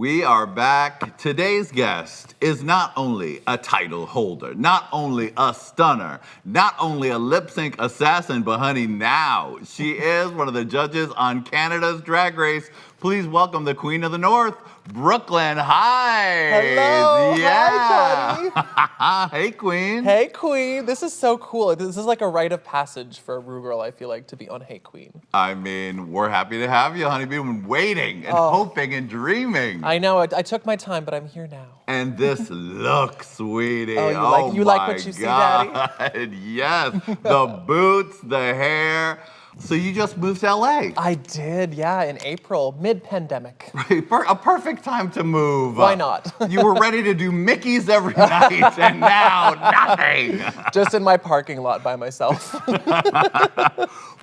We are back. Today's guest is not only a title holder, not only a stunner, not only a lip sync assassin, but honey, now she is one of the judges on Canada's Drag Race. Please welcome the Queen of the North, Brooke Lynn Hytes. Hello. Yeah. Hi, Jonny. Hey, Queen. Hey, Queen. This is so cool. This is like a rite of passage for a Ru girl, I feel like, to be on Hey Qween. I mean, we're happy to have you, honey. We've been waiting and hoping and dreaming. I know. I took my time, but I'm here now. And this look, sweetie. You like what you see, Daddy? Yes. The boots, the hair. So you just moved to LA. I did, yeah, in April, mid-pandemic. Right, a perfect time to move. Why not? You were ready to do Mickeys every night, and now nothing. Just in my parking lot by myself.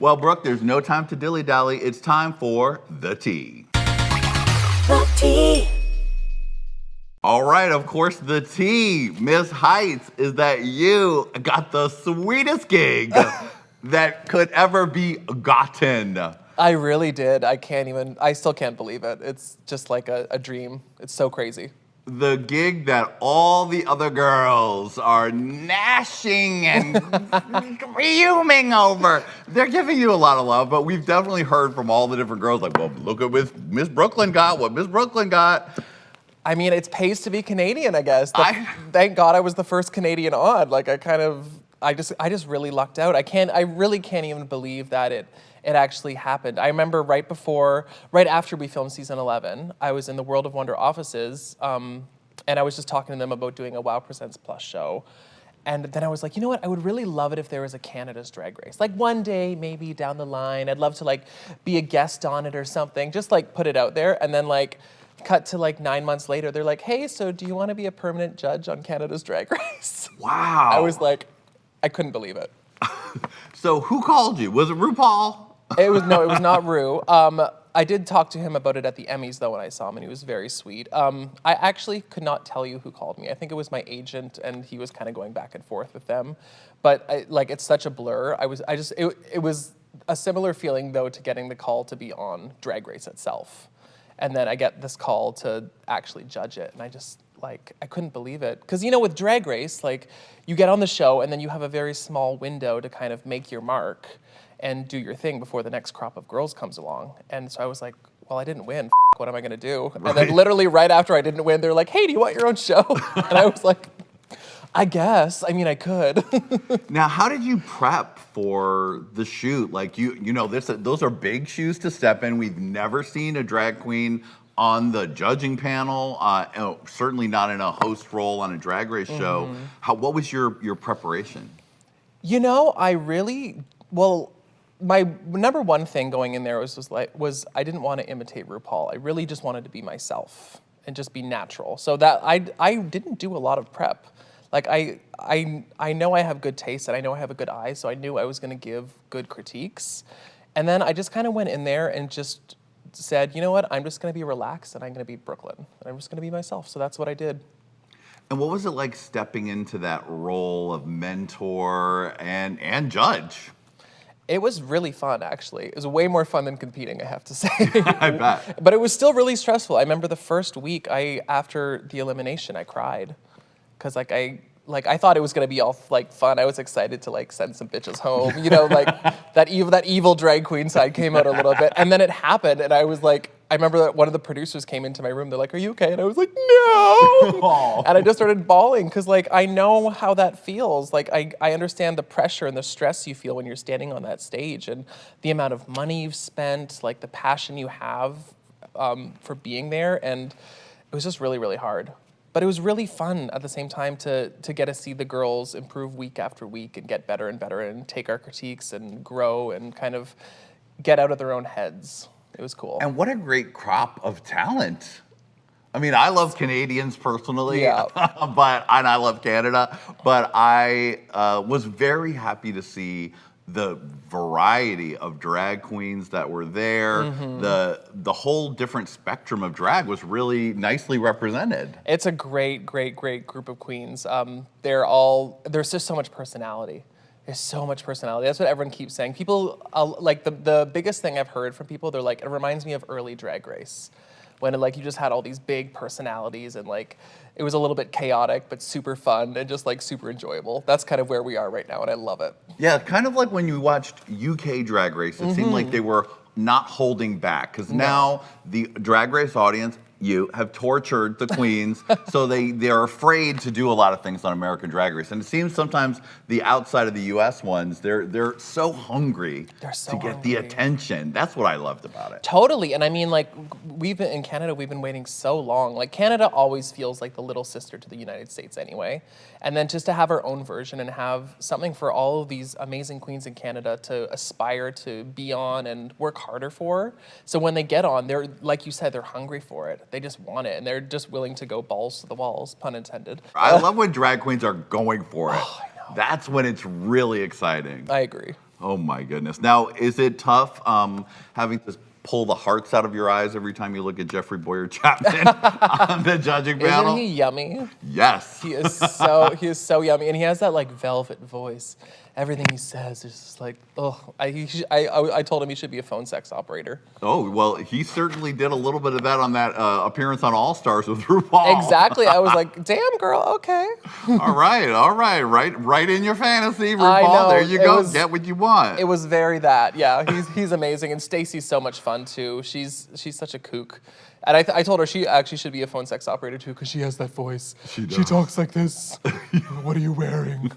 Well, Brooke, there's no time to dilly-dally. It's time for the tea. The tea. All right, of course, the tea, Miss Hytes, is that you got the sweetest gig that could ever be gotten. I really did. I still can't believe it. It's just like a dream. It's so crazy. The gig that all the other girls are gnashing and fuming over. They're giving you a lot of love, but we've definitely heard from all the different girls, like, well, look at what Miss Brooklyn got. I mean, it pays to be Canadian, I guess. Thank God I was the first Canadian on. Like, I just really lucked out. I really can't even believe that it actually happened. I remember right after we filmed season 11, I was in the World of Wonder offices, and I was just talking to them about doing a Wow Presents Plus show. And then I was like, you know what? I would really love it if there was a Canada's Drag Race. Like one day, maybe down the line, I'd love to like be a guest on it or something. Just like put it out there. And then like cut to like 9 months later, they're like, hey, so do you want to be a permanent judge on Canada's Drag Race? Wow. I was like, I couldn't believe it. So who called you? Was it RuPaul? It was not Ru. I did talk to him about it at the Emmys though when I saw him, and he was very sweet. I actually could not tell you who called me. I think it was my agent, and he was kind of going back and forth with them. But it's such a blur. It was a similar feeling though to getting the call to be on Drag Race itself, and then I get this call to actually judge it, and I couldn't believe it. Because, you know, with Drag Race, like, you get on the show and then you have a very small window to kind of make your mark and do your thing before the next crop of girls comes along. And so I was like, well, I didn't win. What am I going to do? Right. And then literally right after I didn't win, they're like, hey, do you want your own show? And I was like, I guess. I mean, I could. Now, how did you prep for the shoot? Like, those are big shoes to step in. We've never seen a drag queen on the judging panel, certainly not in a host role on a Drag Race show. What was your preparation? You know, my number one thing going in there was I didn't want to imitate RuPaul. I really just wanted to be myself and just be natural. So that I didn't do a lot of prep. Like I know I have good taste and I know I have a good eye, so I knew I was going to give good critiques. And then I just kind of went in there and just said, you know what, I'm just going to be relaxed and I'm going to be Brooklyn. And I'm just going to be myself. So that's what I did. And what was it like stepping into that role of mentor and judge? It was really fun, actually. It was way more fun than competing, I have to say. I bet. But it was still really stressful. I remember the first week, after the elimination, I cried. Because I thought it was gonna be all like fun. I was excited to like send some bitches home, you know, like that evil drag queen side came out a little bit, and then it happened, and I was like, I remember that one of the producers came into my room. They're like, "Are you okay?" And I was like, "No," and I just started bawling because like I know how that feels. Like I understand the pressure and the stress you feel when you're standing on that stage, and the amount of money you've spent, like the passion you have for being there, and it was just really, really hard. But it was really fun at the same time to get to see the girls improve week after week and get better and better and take our critiques and grow and kind of get out of their own heads. It was cool. And what a great crop of talent. I mean, I love Canadians personally, yeah. and I love Canada, but I was very happy to see the variety of drag queens that were there. The whole different spectrum of drag was really nicely represented. It's a great, great, great group of queens. There's just so much personality. There's so much personality. That's what everyone keeps saying. People, like the biggest thing I've heard from people, they're like, it reminds me of early Drag Race. when like you just had all these big personalities and like it was a little bit chaotic but super fun and just like super enjoyable. That's kind of where we are right now, and I love it. Yeah, kind of like when you watched UK Drag Race, it seemed like they were not holding back, because now the Drag Race audience, you have tortured the queens, so they're afraid to do a lot of things on American Drag Race. And it seems sometimes the outside of the US ones, they're so hungry to get the attention. That's what I loved about it. Totally, and I mean, like, in Canada, we've been waiting so long. Like, Canada always feels like the little sister to the United States anyway. And then just to have our own version and have something for all of these amazing queens in Canada to aspire to be on and work harder for. So when they get on, they're, like you said, they're hungry for it. They just want it, and they're just willing to go balls to the walls, pun intended. I love when drag queens are going for it. Oh, I know. That's when it's really exciting. I agree. Oh my goodness. Now, is it tough having to pull the hearts out of your eyes every time you look at Jeffrey Boyer Chapman on the judging panel? Isn't he yummy? Yes. He is so yummy, and he has that like velvet voice. Everything he says is just like, oh, I told him he should be a phone sex operator. Oh, well, he certainly did a little bit of that on that appearance on All Stars with RuPaul. Exactly. I was like, damn, girl, okay. All right. Right in your fantasy, RuPaul. I know. There you go. Get what you want. It was very that. Yeah, he's amazing, and Stacey's so much fun too. She's such a kook. And I told her she actually should be a phone sex operator too, because she has that voice. She talks like this. What are you wearing?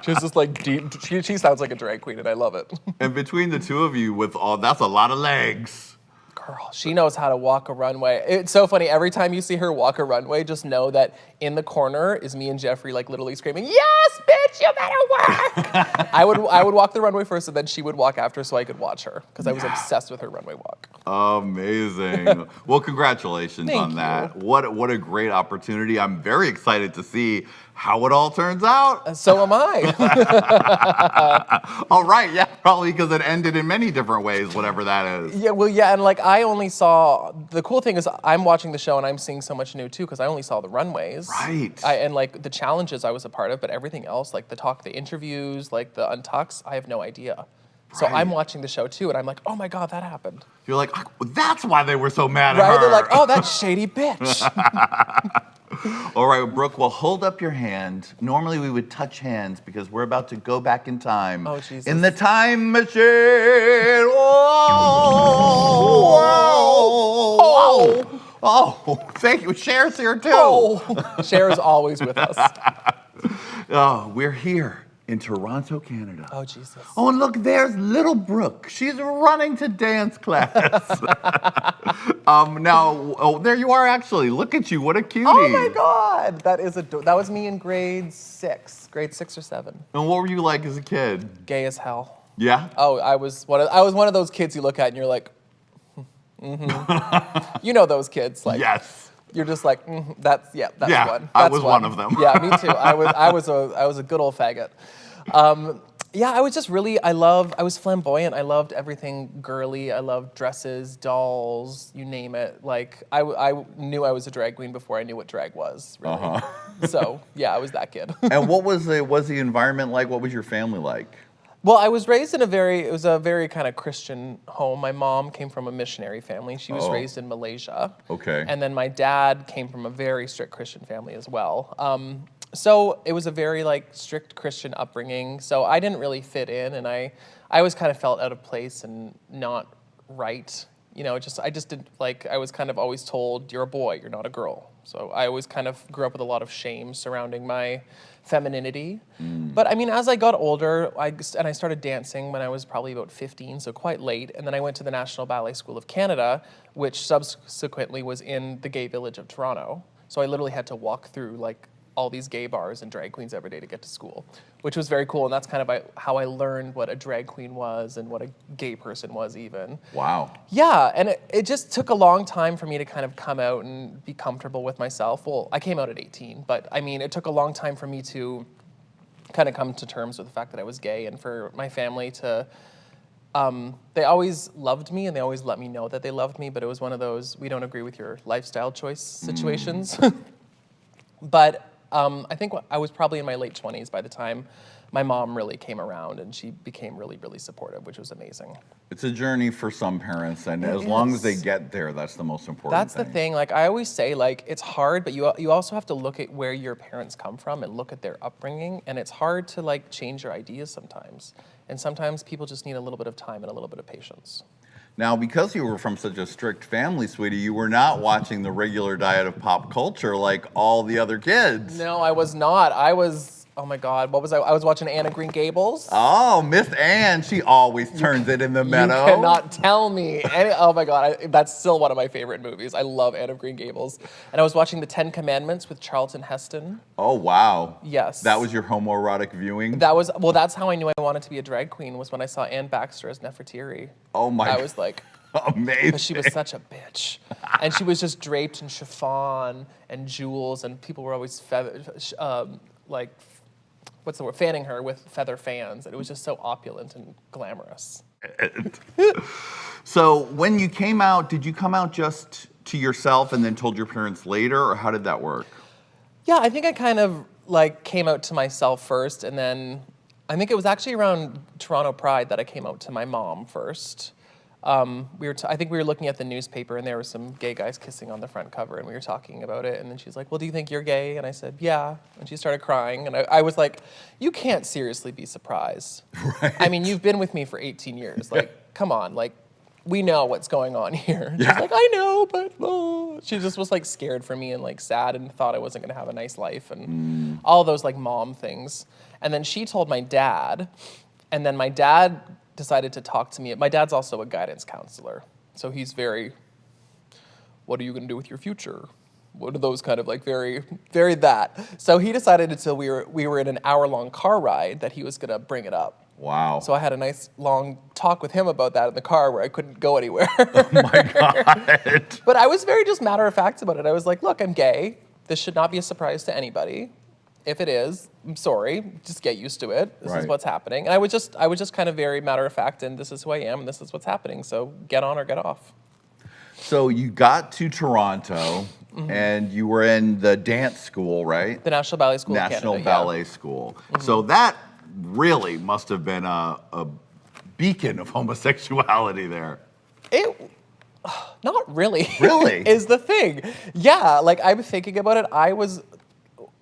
She has this like deep, she sounds like a drag queen, and I love it. And between the two of you, with all, that's a lot of legs. Girl, she knows how to walk a runway. It's so funny. Every time you see her walk a runway, just know that in the corner is me and Jeffrey, like literally screaming, "Yes, bitch, you better work!" I would walk the runway first, and then she would walk after, so I could watch her, because I was obsessed with her runway walk. Amazing. Well, congratulations on that. What a great opportunity. I'm very excited to see how it all turns out. So am I. All right, yeah, probably because it ended in many different ways, whatever that is. Yeah, well, yeah, and like I only saw, the cool thing is I'm watching the show and I'm seeing so much new too, because I only saw the runways. Right. And like the challenges I was a part of, but everything else, like the interviews, like the untucks, I have no idea. So I'm watching the show too, and I'm like, oh my God, that happened. You're like, that's why they were so mad at her. Right? They're like, oh, that shady bitch. All right, Brooke, well, hold up your hand. Normally we would touch hands because we're about to go back in time. Oh, Jesus. In the time machine. Oh, thank you. Cher's here too. Oh, Cher is always with us. Oh, we're here in Toronto, Canada. Oh, Jesus. Oh, and look, there's little Brooke. She's running to dance class. Now, there you are actually. Look at you, what a cutie. Oh my God, that was me in grade 6 or 7. And what were you like as a kid? Gay as hell. Yeah? Oh, I was one of those kids you look at and you're like, You know those kids, like. Yes. You're just like, that's one. That's I was one of them. Yeah, me too. I was a good old faggot. Yeah, I was just really, I was flamboyant. I loved everything girly. I loved dresses, dolls, you name it. Like, I knew I was a drag queen before I knew what drag was, really. So, yeah, I was that kid. And what was the environment like? What was your family like? Well, I was raised in a very kind of Christian home. My mom came from a missionary family. She was raised in Malaysia. Okay. And then my dad came from a very strict Christian family as well. So it was a very like strict Christian upbringing. So I didn't really fit in, and I always kind of felt out of place and not right. You know, I just didn't like. I was kind of always told, "You're a boy. You're not a girl." So I always kind of grew up with a lot of shame surrounding my femininity. But I mean, as I got older, I started dancing when I was probably about 15, so quite late. And then I went to the National Ballet School of Canada, which subsequently was in the gay village of Toronto. So I literally had to walk through like all these gay bars and drag queens every day to get to school, which was very cool. And that's kind of how I learned what a drag queen was and what a gay person was even. Wow. Yeah, and it just took a long time for me to kind of come out and be comfortable with myself. Well, I came out at 18, but I mean, it took a long time for me to kind of come to terms with the fact that I was gay, and for my family to, they always loved me and they always let me know that they loved me, but it was one of those, we don't agree with your lifestyle choice situations. But I think I was probably in my late 20s by the time my mom really came around, and she became really, really supportive, which was amazing. It's a journey for some parents, and It as long as they is. get there, that's the most important That's the thing. Like I always say, like it's hard, but you also have to look at where your parents come from and look at their upbringing, and it's hard to like change your ideas sometimes. And sometimes people just need a little bit of time and a little bit of patience. Now, because you were from such a strict family, sweetie, you were not watching the regular diet of pop culture like all the other kids. No, I was not. Oh my God, what was I? I was watching Anne of Green Gables. Oh, Miss Anne, she always turns it in the meadow. You cannot tell me. Oh my God, that's still one of my favorite movies. I love Anne of Green Gables. And I was watching The 10 Commandments with Charlton Heston. Oh, wow. Yes. That was your homoerotic viewing? That's how I knew I wanted to be a drag queen, was when I saw Anne Baxter as Nefertiti. Oh my God. I was like, amazing. because she was such a bitch. And she was just draped in chiffon and jewels, and people were always fanning her with feather fans. And it was just so opulent and glamorous. So when you came out, did you come out just to yourself and then told your parents later, or how did that work? Yeah, I think I kind of like came out to myself first, and then I think it was actually around Toronto Pride that I came out to my mom first. I think we were looking at the newspaper, and there were some gay guys kissing on the front cover, and we were talking about it. And then she's like, "Well, do you think you're gay?" And I said, "Yeah." And she started crying, and I was like, "You can't seriously be surprised. Right. I mean, you've been with me for 18 years. Like, come on, like." We know what's going on here. And Yeah. she's like, I know, but she just was like scared for me and like sad and thought I wasn't gonna have a nice life and all those like mom things. And then she told my dad, and then my dad decided to talk to me. My dad's also a guidance counselor. So he's very, what are you gonna do with your future? What are those kind of like very, very that. So he decided until we were in an hour-long car ride that he was gonna bring it up. Wow. So I had a nice long talk with him about that in the car where I couldn't go anywhere. Oh my God. But I was very just matter of fact about it. I was like, look, I'm gay. This should not be a surprise to anybody. If it is, I'm sorry. Just get used to it. This is what's happening. And I was just kind of very matter of fact, and this is who I am, and this is what's happening. So get on or get off. So you got to Toronto, and you were in the dance school, right? The National Ballet School of National Canada, Ballet School. So that really must have been a beacon of homosexuality there. Not really. Really? Is the thing. Yeah, like I'm thinking about it. I was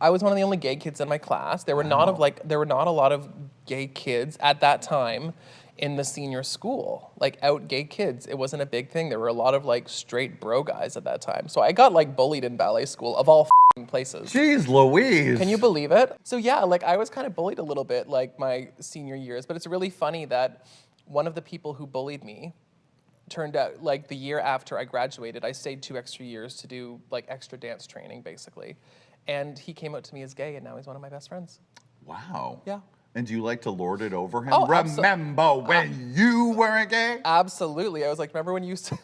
one of the only gay kids in my class. There were not a lot of gay kids at that time in the senior school. Like out gay kids. It wasn't a big thing. There were a lot of like straight bro guys at that time. So I got like bullied in ballet school of all places. Jeez Louise. Can you believe it? So yeah, like I was kind of bullied a little bit like my senior years, but it's really funny that one of the people who bullied me turned out like the year after I graduated, I stayed 2 extra years to do like extra dance training basically. And he came out to me as gay, and now he's one of my best friends. Wow. Yeah. And do you like to lord it over him? Oh, Remember when you weren't gay? Absolutely. I was like, remember when you used to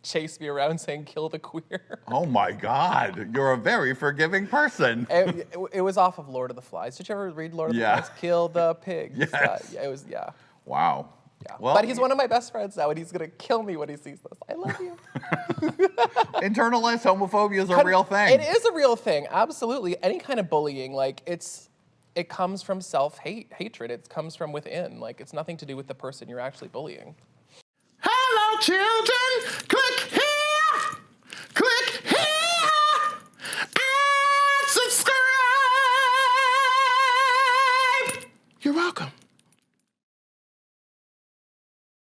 chase me around saying kill the queer? Oh my God, you're a very forgiving person. It was off of Lord of the Flies. Did you ever read Lord of the Flies? Kill the pigs. Yes. It was, yeah. Wow. Yeah. Well, but he's one of my best friends now, and he's gonna kill me when he sees this. I love you. Internalized homophobia is a real thing. It is a real thing, absolutely. Any kind of bullying, like it comes from hatred. It comes from within. Like it's nothing to do with the person you're actually bullying. Hello, children. Click here. Click here. And subscribe. You're welcome.